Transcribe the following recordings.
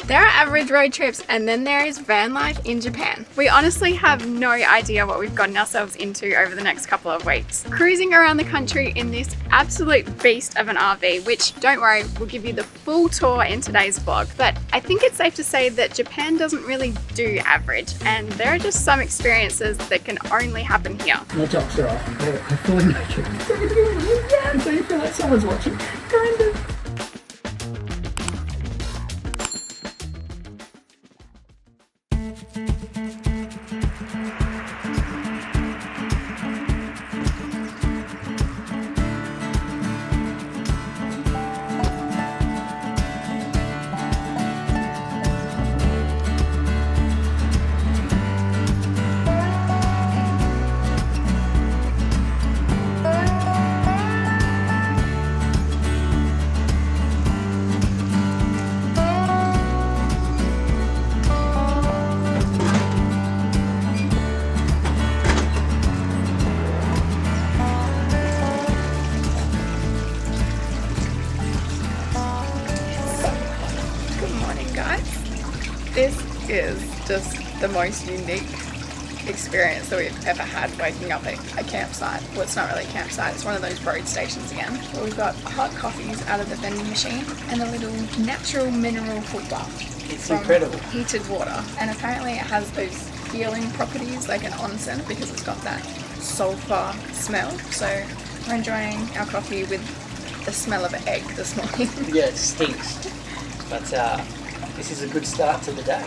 There are average road trips and then there is van life in Japan. We honestly have no idea what we've gotten ourselves into over the next couple of weeks. Cruising around the country in this absolute beast of an RV, which don't worry, we'll give you the full tour in today's vlog. But I think it's safe to say that Japan doesn't really do average, and there are just some experiences that can only happen here. My jocks are off. They're fully naked. Yeah, so you feel like someone's watching. Kind of. This is just the most unique experience that we've ever had waking up at a campsite. Well, it's not really a campsite, it's one of those road stations again. But we've got hot coffees out of the vending machine and a little natural mineral foot bath. It's incredible. Heated water. And apparently it has those healing properties like an onsen because it's got that sulfur smell. So we're enjoying our coffee with the smell of egg this morning. Yeah, it stinks. But this is a good start to the day.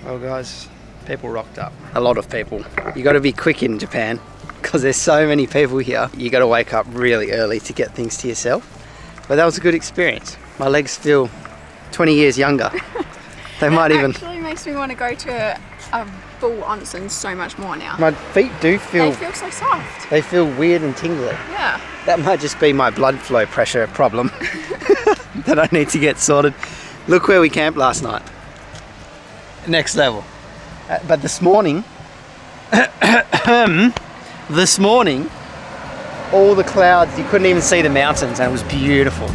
Well guys, people rocked up. A lot of people. You got to be quick in Japan because there's so many people here. You got to wake up really early to get things to yourself. But that was a good experience. My legs feel 20 years younger. They might even... It actually makes me want to go to a full onsen so much more now. My feet do feel... They feel so soft. They feel weird and tingly. Yeah. That might just be my blood flow pressure problem that I need to get sorted. Look where we camped last night. Next level. But this morning, all the clouds, you couldn't even see the mountains, and it was beautiful.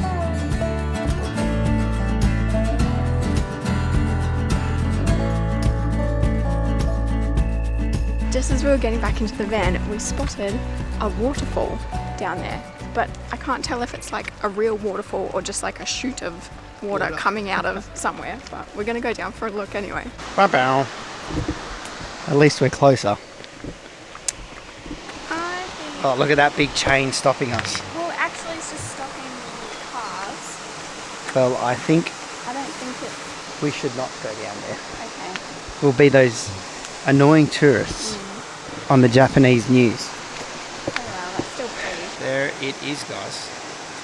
Just as we were getting back into the van, we spotted a waterfall down there. But I can't tell if it's like a real waterfall or just like a chute of water coming out of somewhere, but we're gonna go down for a look anyway. Bye-bye. At least we're closer. Oh, look at that big chain stopping us. Well, actually it's just stopping cars. Well, I don't think we should not go down there. Okay. We'll be those annoying tourists on the Japanese news. Oh wow, that's still pretty. There it is, guys.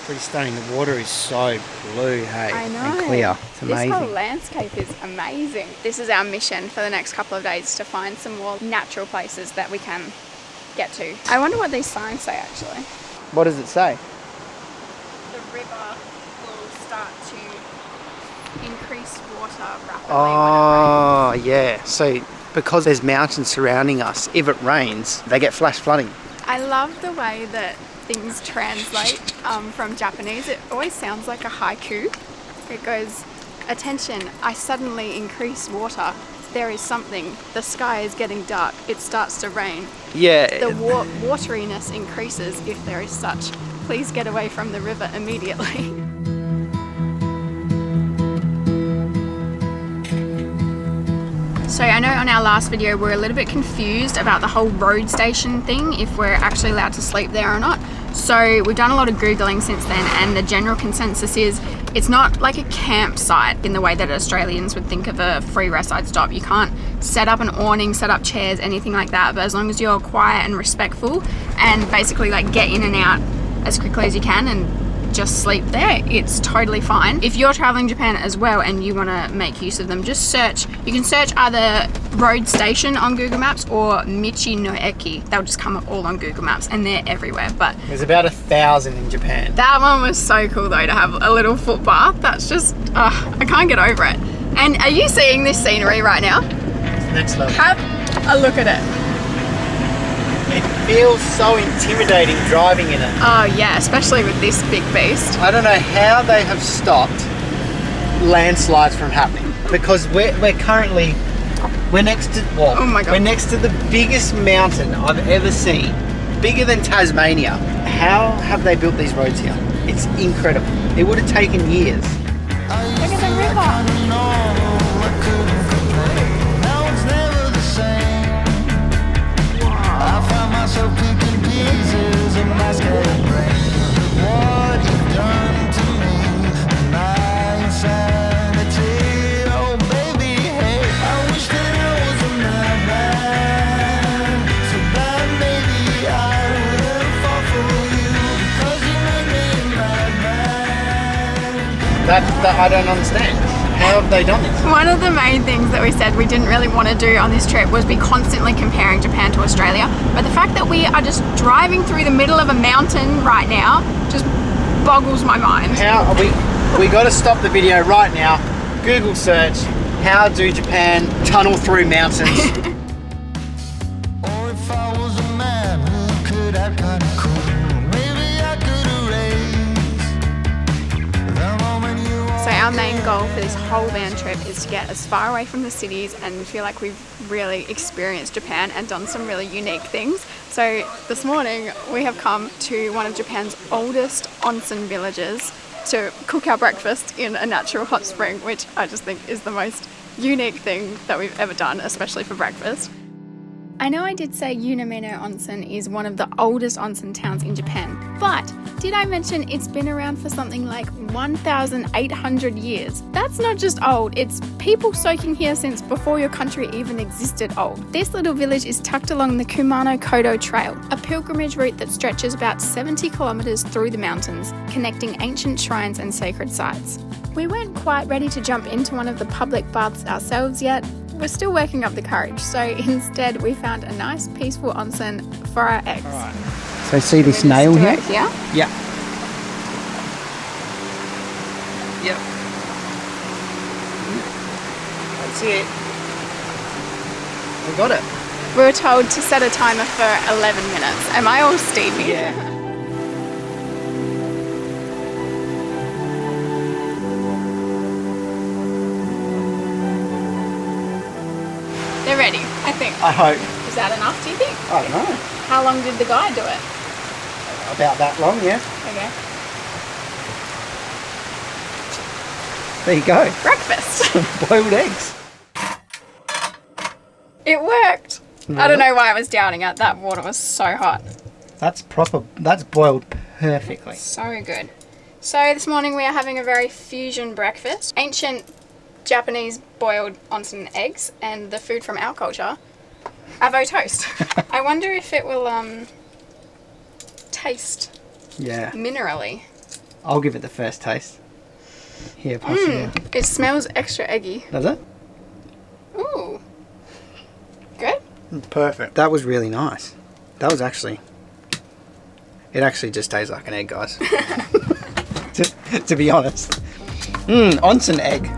Pretty stunning. The water is so blue, hey, I know. and clear. It's amazing. This whole landscape is amazing. This is our mission for the next couple of days, to find some more natural places that we can get to. I wonder what these signs say actually. What does it say? The river will start to increase water rapidly. Oh, yeah. So because there's mountains surrounding us, if it rains, they get flash flooding. I love the way that things translate from Japanese. It always sounds like a haiku. It goes, attention, I suddenly increase water. There is something. The sky is getting dark. It starts to rain. Yeah. The wateriness increases if there is such. Please get away from the river immediately. So I know on our last video we're a little bit confused about the whole road station thing, if we're actually allowed to sleep there or not. So we've done a lot of Googling since then, and the general consensus is it's not like a campsite in the way that Australians would think of a free roadside stop. You can't set up an awning, set up chairs, anything like that, but as long as you're quiet and respectful and basically like get in and out as quickly as you can and just sleep there, it's totally fine. If you're traveling Japan as well and you want to make use of them, just search. You can search either road station on Google Maps or Michi-No-Eki. They'll just come up all on Google Maps and they're everywhere. But there's about 1,000 in Japan. That one was so cool though, to have a little foot bath. That's just, I can't get over it. And are you seeing this scenery right now? It's next level. Have a look at it. It feels so intimidating driving in it. Oh yeah, especially with this big beast. I don't know how they have stopped landslides from happening. because we're next to what? Oh my God. We're next to the biggest mountain I've ever seen, bigger than Tasmania. How have they built these roads here? It's incredible. It would have taken years. Look at the That I don't understand. How have they done this? One of the main things that we said we didn't really want to do on this trip was be constantly comparing Japan to Australia. But the fact that we are just driving through the middle of a mountain right now just boggles my mind. How are we got to stop the video right now. Google search, how do Japan tunnel through mountains? So our main goal for this whole van trip is to get as far away from the cities and feel like we've really experienced Japan and done some really unique things. So this morning we have come to one of Japan's oldest onsen villages to cook our breakfast in a natural hot spring, which I just think is the most unique thing that we've ever done, especially for breakfast. I know I did say Yunomine Onsen is one of the oldest onsen towns in Japan, but did I mention it's been around for something like 1,800 years? That's not just old, it's people soaking here since before your country even existed old. This little village is tucked along the Kumano-Kodo Trail, a pilgrimage route that stretches about 70 kilometers through the mountains, connecting ancient shrines and sacred sites. We weren't quite ready to jump into one of the public baths ourselves yet. We're still working up the courage, so instead we found a nice peaceful onsen for our eggs. Alright. So see this nail here? Yeah? Yeah. Yep. That's it. We got it. We were told to set a timer for 11 minutes. Am I all steamy? Yeah. They're ready, I think. I hope. Is that enough, do you think? I don't know. How long did the guy do it? About that long, yeah. Okay. There you go. Breakfast. Boiled eggs. It worked. Really? I don't know why I was doubting it. That water was so hot. That's proper. That's boiled perfectly. So good. So this morning we are having a very fusion breakfast. Ancient Japanese boiled onsen eggs and the food from our culture, avo toast. I wonder if it will taste minerally. I'll give it the first taste. Here, pass it out. It smells extra eggy. Does it? Ooh. Good? Perfect. That was really nice. That was actually... It actually just tastes like an egg, guys. to be honest. Onsen egg.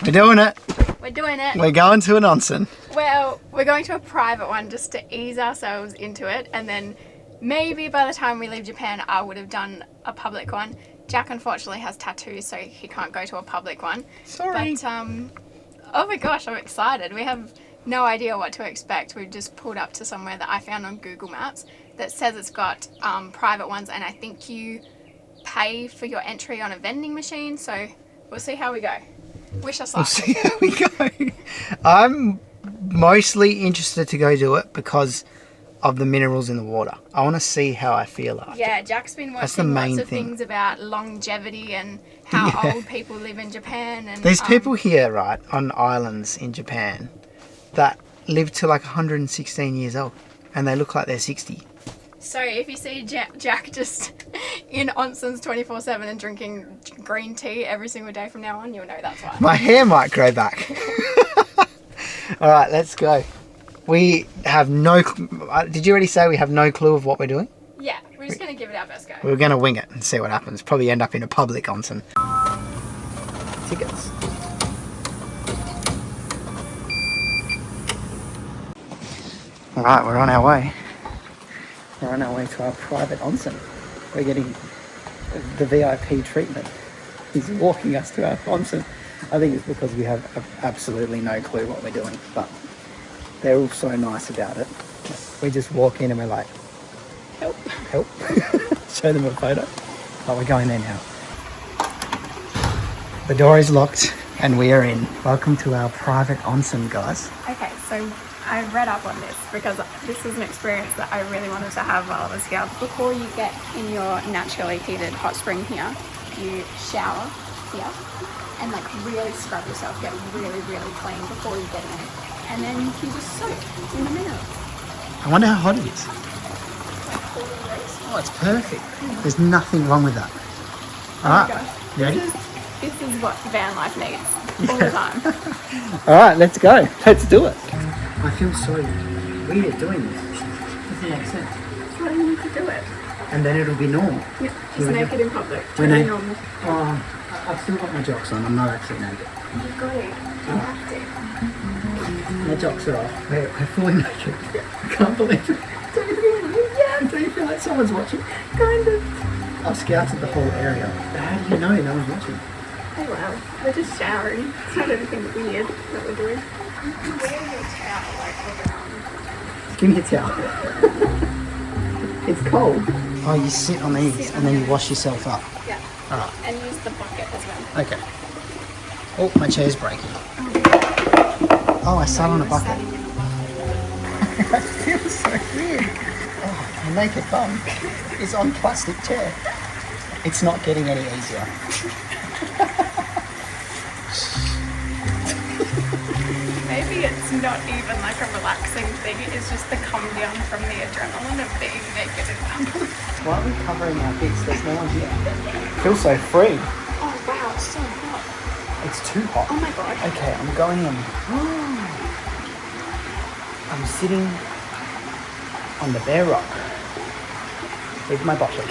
We're doing it. We're doing it. We're going to an onsen. Well, we're going to a private one just to ease ourselves into it, and then maybe by the time we leave Japan I would have done a public one. Jack unfortunately has tattoos, so he can't go to a public one. Sorry. But oh my gosh, I'm excited. We have no idea what to expect. We've just pulled up to somewhere that I found on Google Maps that says it's got private ones, and I think you pay for your entry on a vending machine, so we'll see how we go. Wish us luck. We'll see how we go. I'm mostly interested to go do it because of the minerals in the water. I want to see how I feel after. Yeah, Jack's been That's the watching main lots of thing. things about longevity and how old people live in Japan. And There's people here, right, on islands in Japan that live to like 116 years old and they look like they're 60. So if you see Jack just in onsens 24/7 and drinking green tea every single day from now on, you'll know that's why. My hair might grow back. All right, let's go. We have no... Did you already say we have no clue of what we're doing? Yeah, we're just going to give it our best go. We're going to wing it and see what happens. Probably end up in a public onsen. Tickets. All right, we're on our way. We're on our way to our private onsen. we're getting the VIP treatment. He's walking us to our onsen. I think it's because we have absolutely no clue what we're doing, but they're all so nice about it. We just walk in and we're like, help. Show them a photo. Oh, we're going there now. The door is locked and we are in. Welcome to our private onsen, guys. Okay, so I read up on this because this is an experience that I really wanted to have while I was here. Before you get in your naturally heated hot spring here, you shower here and like really scrub yourself, get really, really clean before you get in. And then you just soak in the mineral. I wonder how hot it is. Like 40 degrees. Oh, it's perfect. There's nothing wrong with that. Oh my gosh. You ready? This is what van life needs all the time. All right, let's go. Let's do it. I feel so weird doing this. Doesn't make sense. That's why you need to do it. And then it'll be normal. Yeah, just naked in public. When Totally normal. Oh, I've still got my jocks on. I'm not actually naked. You've got it. You have to. My jocks are off. We're fully naked. I can't believe it. Don't you feel Yeah, do you feel like someone's watching? kind of. I've scouted the whole area. But how do you know no one's watching? Oh well, we're just showering. It's not anything weird that we're doing. Wear your towel like around. Give me a towel. It's cold. Oh, you sit on these and then you wash yourself up. Yeah. Alright. And use the bucket as well. Okay. Oh, my chair's breaking. Oh, I sat on a bucket. That feels so weird. Oh, my naked bum is on plastic chair. It's not getting any easier. Maybe it's not even like a relaxing thing, it's just the come down from the adrenaline of being naked in public. Why are we covering our bits? There's no one here. Feels so free. Oh wow, it's so hot. It's too hot. Oh my god. Okay, I'm going in. I'm sitting on the bare rock with my bottom.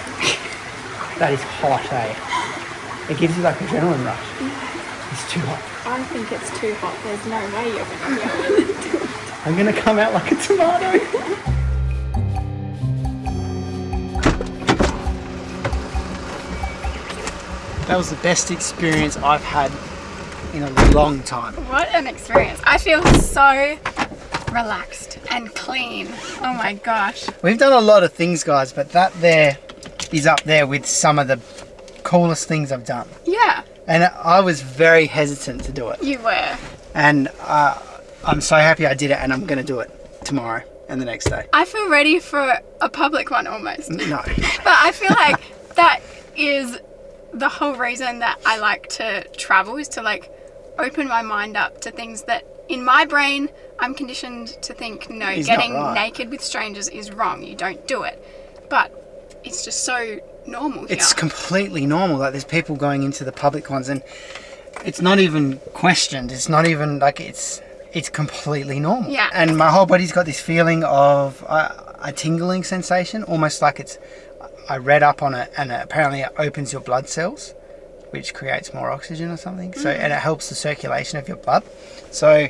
That is hot, eh? It gives you like adrenaline rush. It's too hot. I think it's too hot. There's no way you're going to be able to do it. I'm gonna come out like a tomato. That was the best experience I've had in a long time. What an experience. I feel so relaxed and clean. Oh my gosh. We've done a lot of things, guys, but that there is up there with some of the coolest things I've done. Yeah. And I was very hesitant to do it. You were. And I'm so happy I did it, and I'm going to do it tomorrow and the next day. I feel ready for a public one almost. No. But I feel like that is the whole reason that I like to travel, is to like open my mind up to things that in my brain I'm conditioned to think, no, It's getting not right. naked with strangers is wrong. You don't do it. But it's just so normal here. It's completely normal. Like, there's people going into the public ones, and it's not even questioned. It's not even like it's completely normal. Yeah. And my whole body's got this feeling of a tingling sensation, almost like it's. I read up on it, and apparently it opens your blood cells, which creates more oxygen or something. So, and it helps the circulation of your blood. So.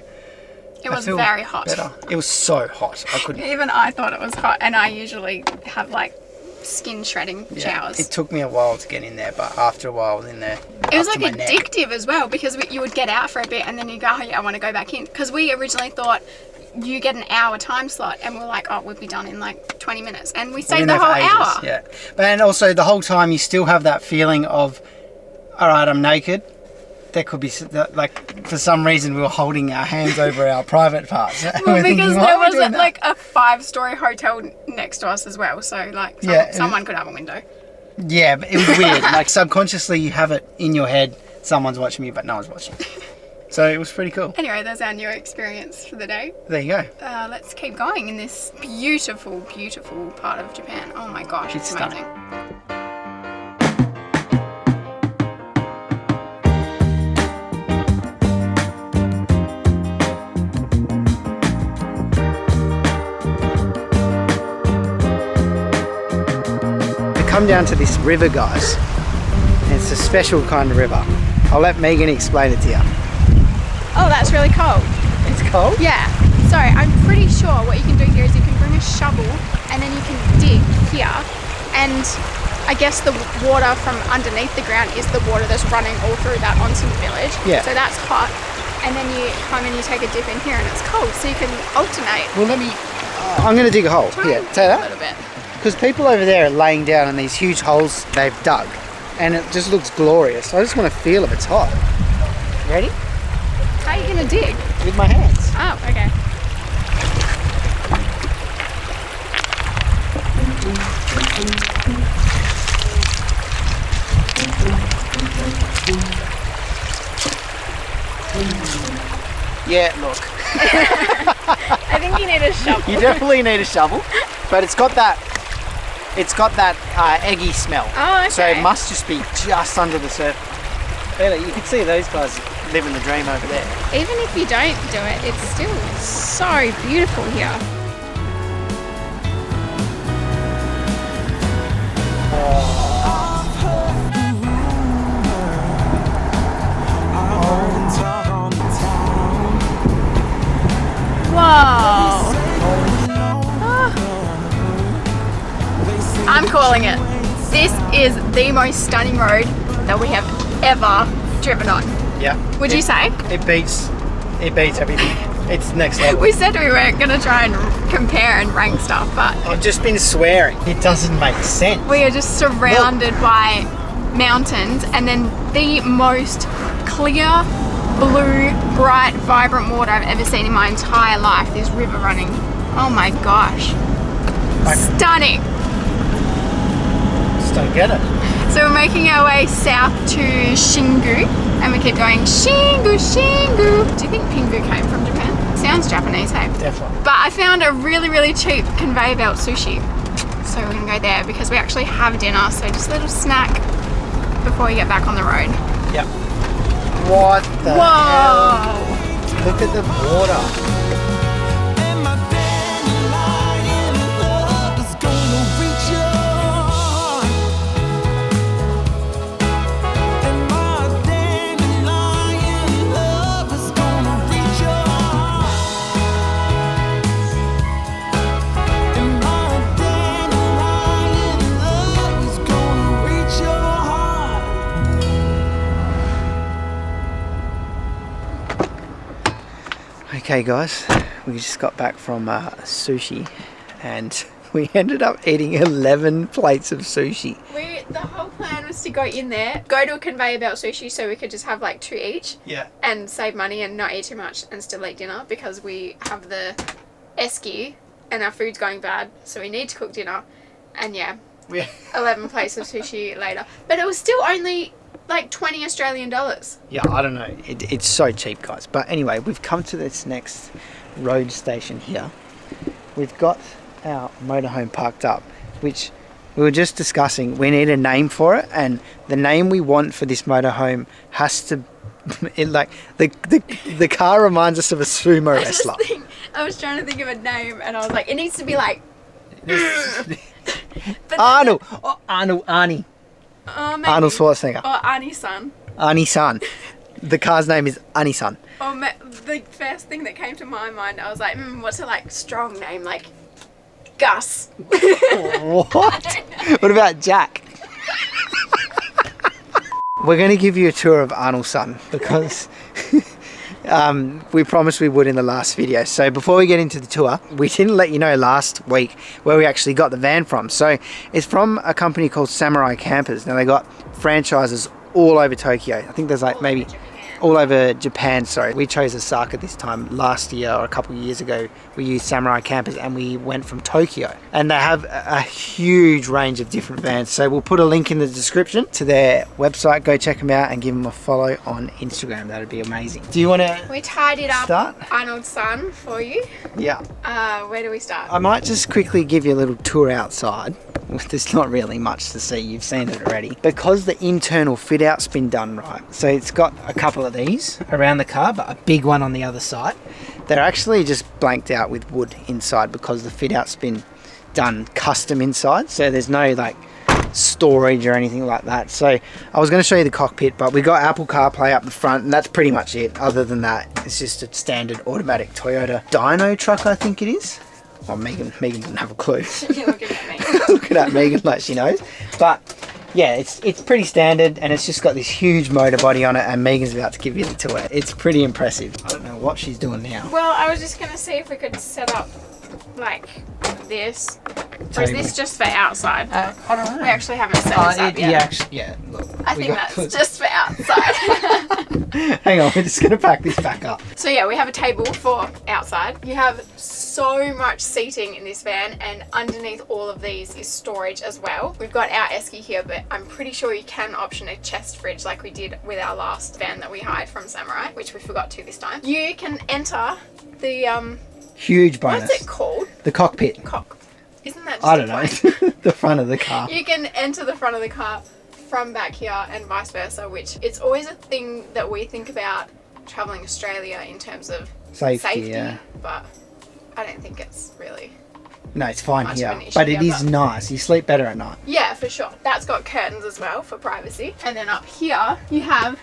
It was very hot. Better. It was so hot. I couldn't. Even I thought it was hot, and I usually have like skin shredding showers. It took me a while to get in there, but after a while I was in there. It was up to like my neck. addictive as well, because you would get out for a bit and then you go, oh yeah, I want to go back in. Because we originally thought you get an hour time slot, and we're like, oh, we'll be done in like 20 minutes. And we We've stayed been the there whole for ages, hour. Yeah. And also the whole time you still have that feeling of, all right, I'm naked. There could be, like, for some reason we were holding our hands over our private parts. Well, because there was like a 5-story hotel next to us as well. So like someone could have a window. Yeah, but it was weird. Like, subconsciously you have it in your head, someone's watching me, but no one's watching. So it was pretty cool. Anyway, there's our new experience for the day. There you go. Let's keep going in this beautiful, beautiful part of Japan. Oh my gosh, it's amazing. Stunning. Come down to this river, guys, and it's a special kind of river. I'll let Megan explain it to you. Oh, that's really cold. It's cold? Yeah. So I'm pretty sure what you can do here is you can bring a shovel and then you can dig here, and I guess the water from underneath the ground is the water that's running all through that onsen village. Yeah. So that's hot. And then you come and you take a dip in here and it's cold. So you can alternate. Well, let me... I'm going to dig a hole. Try Yeah, and take a that. little bit. Because people over there are laying down in these huge holes they've dug. And it just looks glorious. I just want to feel if it's hot. Ready? How are you going to dig? With my hands. Oh, okay. Yeah, look. I think you need a shovel. You definitely need a shovel. But it's got that eggy smell. Oh, okay. So it must just be just under the surface. Bella, you can see those guys living the dream over there. Even if you don't do it, it's still so beautiful here. Whoa! I'm calling it. This is the most stunning road that we have ever driven on. Yeah. Would you say? It beats everything. It's next level. We said we weren't going to try and compare and rank stuff, but I've just been swearing. It doesn't make sense. we are just surrounded by mountains and then the most clear, blue, bright, vibrant water I've ever seen in my entire life. This river running. Oh my gosh. Stunning. Just don't get it. So we're making our way south to Shingu and we keep going Shingu, Shingu. Do you think Pingu came from Japan? Sounds Japanese, hey? Definitely. But I found a really, really cheap conveyor belt sushi. So we're gonna go there because we actually have dinner. So just a little snack before we get back on the road. Yep. What the Whoa! hell? Look at the water. Okay guys, we just got back from sushi and we ended up eating 11 plates of sushi. The whole plan was to go in there, go to a conveyor belt sushi so we could just have like 2 each. Yeah. And save money and not eat too much and still eat dinner because we have the esky and our food's going bad, so we need to cook dinner. And yeah, 11 plates of sushi later. But it was still only like 20 Australian dollars. Yeah, I don't know. It's so cheap, guys. But anyway, we've come to this next road station here. We've got our motorhome parked up, which we were just discussing. We need a name for it, and the name we want for this motorhome has to... the car reminds us of a sumo wrestler. I was trying to think of a name, and I was like, it needs to be like... Arnold! Oh, Arnie. Oh, maybe. Arnold Schwarzenegger. Or Ani-san. Ani-san. The car's name is Ani-san. Or the first thing that came to my mind, I was like, what's a like strong name? Like Gus. What? What about Jack? We're going to give you a tour of Arnold's son because we promised we would in the last video. So before we get into the tour, we didn't let you know last week where we actually got the van from. So it's from a company called Samurai Campers. Now they got franchises all over Tokyo. I think there's like maybe all over Japan, sorry. We chose Osaka this time. Last year or a couple of years ago, we used Samurai Campers and we went from Tokyo. And they have a huge range of different vans. So we'll put a link in the description to their website. Go check them out and give them a follow on Instagram. That'd be amazing. Do you want to We tied it up, start? Arnold's son, for you. Yeah. Where do we start? I might just quickly give you a little tour outside. There's not really much to see, you've seen it already. Because the internal fit out's been done right. So it's got a couple of these around the car, but a big one on the other side. They're actually just blanked out with wood inside because the fit out's been done custom inside. So there's no like storage or anything like that. So I was going to show you the cockpit, but we got Apple CarPlay up the front and that's pretty much it. Other than that, it's just a standard automatic Toyota Dino truck, I think it is. Oh, Megan doesn't have a clue. You're looking at me. Looking at Megan like she knows. But yeah, it's pretty standard, and it's just got this huge motor body on it, and Megan's about to give you the tour. It's pretty impressive. I don't know what she's doing now. Well, I was just gonna see if we could set up like this. Or is this just for outside? I don't know. We actually haven't set this up yet. Look, I think that's just for outside. Hang on, we're just going to pack this back up. So yeah, we have a table for outside. You have so much seating in this van, and underneath all of these is storage as well. We've got our esky here, but I'm pretty sure you can option a chest fridge like we did with our last van that we hired from Samurai, which we forgot to this time. You can enter the huge bonus. What's it called? The cockpit. Isn't that just I don't know. The front of the car. You can enter the front of the car from back here and vice versa, which it's always a thing that we think about traveling Australia in terms of safety, yeah. But I don't think it's really... No, it's fine much here, of an issue, but it yeah, is nice. You sleep better at night. Yeah, for sure. That's got curtains as well for privacy. And then up here, you have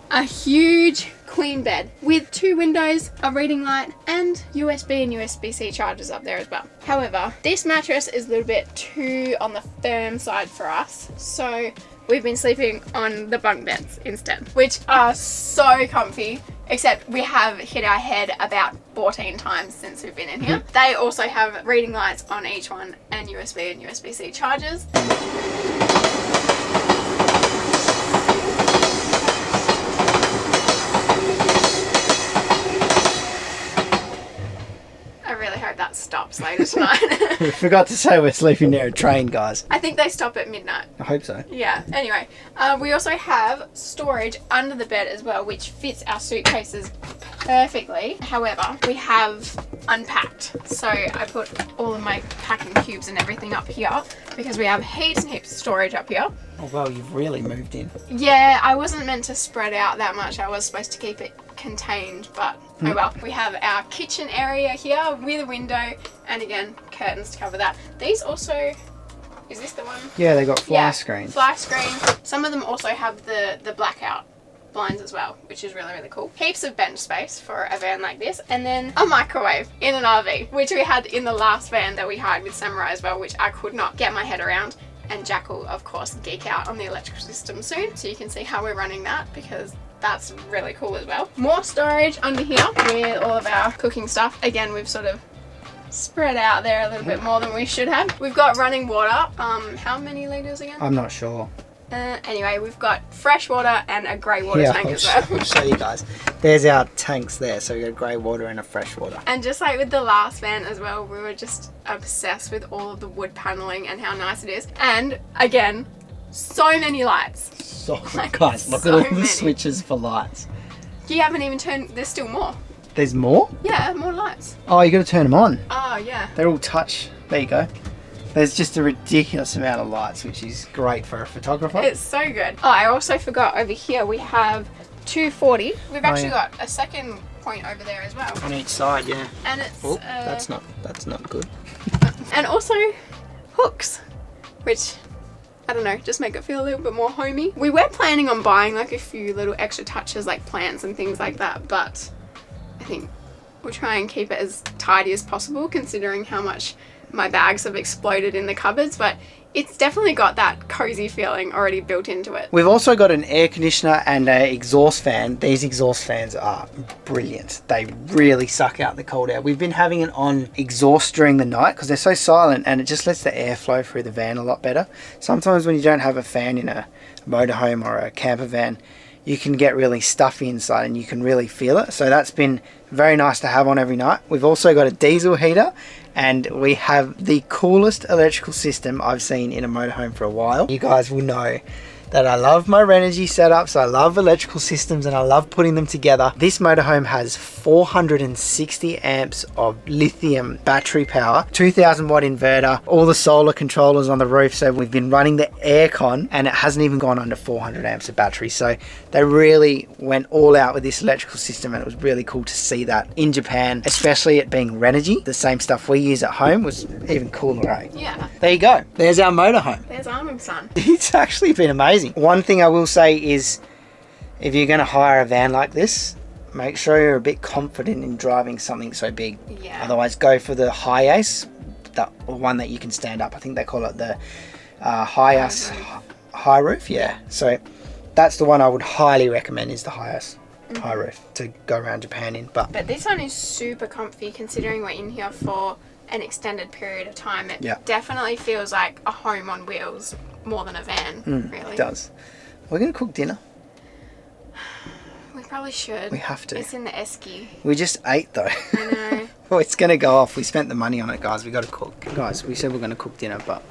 a huge queen bed with 2 windows, a reading light, and USB and USB-C chargers up there as well. However, this mattress is a little bit too on the firm side for us, so we've been sleeping on the bunk beds instead, which are so comfy, except we have hit our head about 14 times since we've been in here. They also have reading lights on each one and USB and USB-C chargers. I really hope that stops later tonight. We forgot to say we're sleeping near a train, guys. I think they stop at midnight. I hope so. Yeah, anyway, we also have storage under the bed as well, which fits our suitcases perfectly. However, we have unpacked. So I put all of my packing cubes and everything up here because we have heaps and heaps of storage up here. Oh, well, you've really moved in. Yeah, I wasn't meant to spread out that much. I was supposed to keep it contained, but oh well. We have our kitchen area here with a window, and again, curtains to cover that. These also, is this the one? Yeah, they got fly screens. Fly screen. Some of them also have the blackout blinds as well, which is really, really cool. Heaps of bench space for a van like this, and then a microwave in an RV, which we had in the last van that we hired with Samurai as well, which I could not get my head around. And Jack will, of course, geek out on the electrical system soon, so you can see how we're running that, because that's really cool as well. More storage under here with all of our cooking stuff. Again, we've sort of spread out there a little bit more than we should have. We've got running water. How many litres again? I'm not sure. Anyway, we've got fresh water and a grey water tank as well. I'll show you guys. There's our tanks there, so we got grey water and a fresh water. And just like with the last van as well, we were just obsessed with all of the wood paneling and how nice it is. And again, so many lights. So, guys, look at all the switches for lights. You haven't even turned, there's still more. There's more? Yeah, more lights. Oh, you got to turn them on. Oh, yeah. They're all touch. There you go. There's just a ridiculous amount of lights, which is great for a photographer. It's so good. Oh, I also forgot over here we have 240. We've actually got a second point over there as well. On each side, yeah. And it's that's not good. And also hooks, which I don't know, just make it feel a little bit more homey. We were planning on buying like a few little extra touches like plants and things like that, but I think we'll try and keep it as tidy as possible considering how much my bags have exploded in the cupboards, but it's definitely got that cozy feeling already built into it. We've also got an air conditioner and an exhaust fan. These exhaust fans are brilliant. They really suck out the cold air. We've been having it on exhaust during the night because they're so silent, and it just lets the air flow through the van a lot better. Sometimes when you don't have a fan in a motorhome or a camper van, you can get really stuffy inside and you can really feel it. So that's been very nice to have on every night. We've also got a diesel heater, and we have the coolest electrical system I've seen in a motorhome for a while. You guys will know that I love my Renogy setups, I love electrical systems, and I love putting them together. This motorhome has 460 amps of lithium battery power, 2000 watt inverter, all the solar controllers on the roof, so we've been running the aircon and it hasn't even gone under 400 amps of battery. So they really went all out with this electrical system, and it was really cool to see that in Japan, especially it being Renogy. The same stuff we use at home was even cooler, eh? Yeah. There you go. There's our motorhome. There's Arming-san. It's actually been amazing. One thing I will say is, if you're going to hire a van like this, make sure you're a bit confident in driving something so big. Yeah. Otherwise, go for the Hi-Ace, the one that you can stand up. I think they call it the Hi-Ace high roof. Yeah. So that's the one I would highly recommend, is the Hi-Ace high roof to go around Japan in. But this one is super comfy considering we're in here for an extended period of time. It definitely feels like a home on wheels more than a van, really. It does. We're going to cook dinner. We probably should. We have to. It's in the esky. We just ate though. I know. Well, it's going to go off. We spent the money on it, guys. We got to cook. Guys, we said we're going to cook dinner, but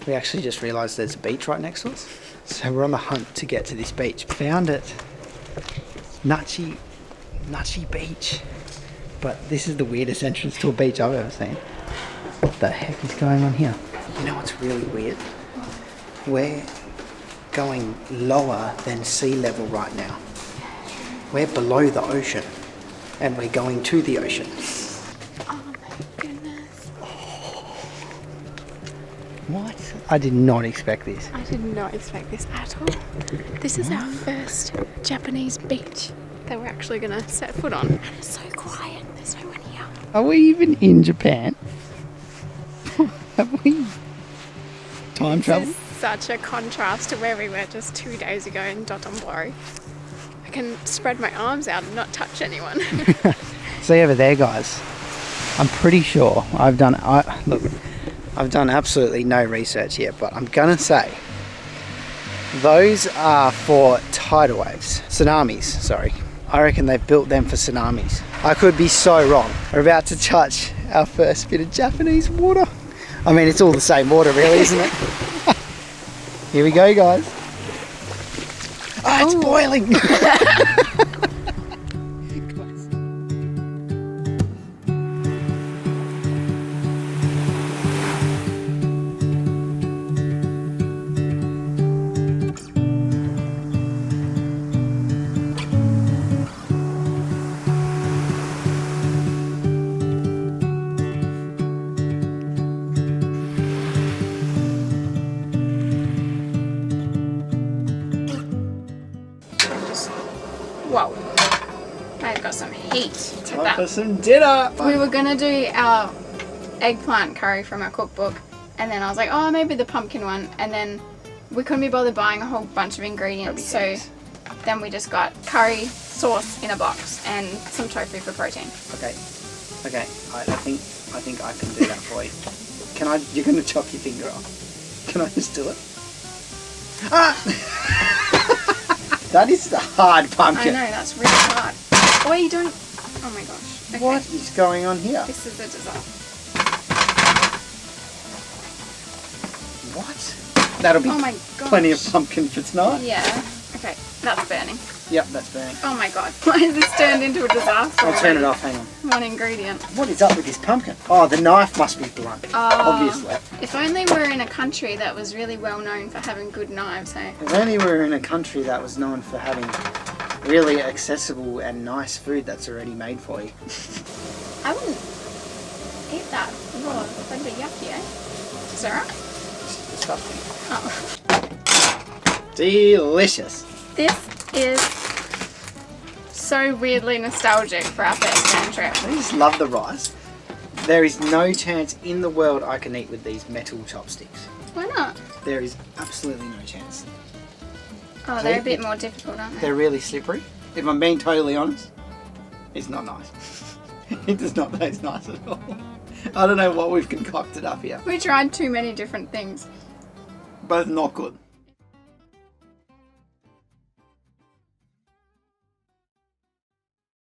we actually just realised there's a beach right next to us. So we're on the hunt to get to this beach. Found it. Nachi Beach. But this is the weirdest entrance to a beach I've ever seen. What the heck is going on here? You know what's really weird? We're going lower than sea level right now. We're below the ocean. And we're going to the ocean. Oh my goodness. What? I did not expect this. I did not expect this at all. This is our first Japanese beach that we're actually going to set foot on. And it's so quiet. There's no one here. Are we even in Japan? Have we? Time travel? This is such a contrast to where we were just 2 days ago in Dotonbori. I can spread my arms out and not touch anyone. See over there, guys. I'm pretty sure I've done absolutely no research here, but I'm gonna say those are for tidal waves, tsunamis. Sorry, I reckon they've built them for tsunamis. I could be so wrong. We're about to touch our first bit of Japanese water. I mean, it's all the same water, really, isn't it? Here we go, guys. Oh, it's boiling. Whoa. I've got some heat. Time for some dinner. We were going to do our eggplant curry from our cookbook. And then I was like, oh, maybe the pumpkin one. And then we couldn't be bothered buying a whole bunch of ingredients. So then we just got curry sauce in a box and some tofu for protein. Okay. I think I can do that for you. You're going to chop your finger off. Can I just do it? Ah! That is the hard pumpkin. I know, that's really hard. What are you doing? Oh my gosh. Okay. What is going on here? This is a disaster. What? That'll be plenty of pumpkin for tonight. Yeah. Okay, that's burning. Yep, that's burning. Oh my god. Why has this turned into a disaster? I'll turn it off, hang on. One ingredient. What is up with this pumpkin? Oh, the knife must be blunt. Obviously. If only we were in a country that was really well known for having good knives, hey? If only we were in a country that was known for having really accessible and nice food that's already made for you. I wouldn't eat that raw. That'd be yucky, eh? Is that right? It's disgusting. Oh. Delicious. This is so weirdly nostalgic for our first van trip. I just love the rice. There is no chance in the world I can eat with these metal chopsticks. Why not? There is absolutely no chance. Oh, they're a bit more difficult, aren't they? They're really slippery. If I'm being totally honest, it's not nice. It does not taste nice at all. I don't know what we've concocted up here. We tried too many different things. Both not good.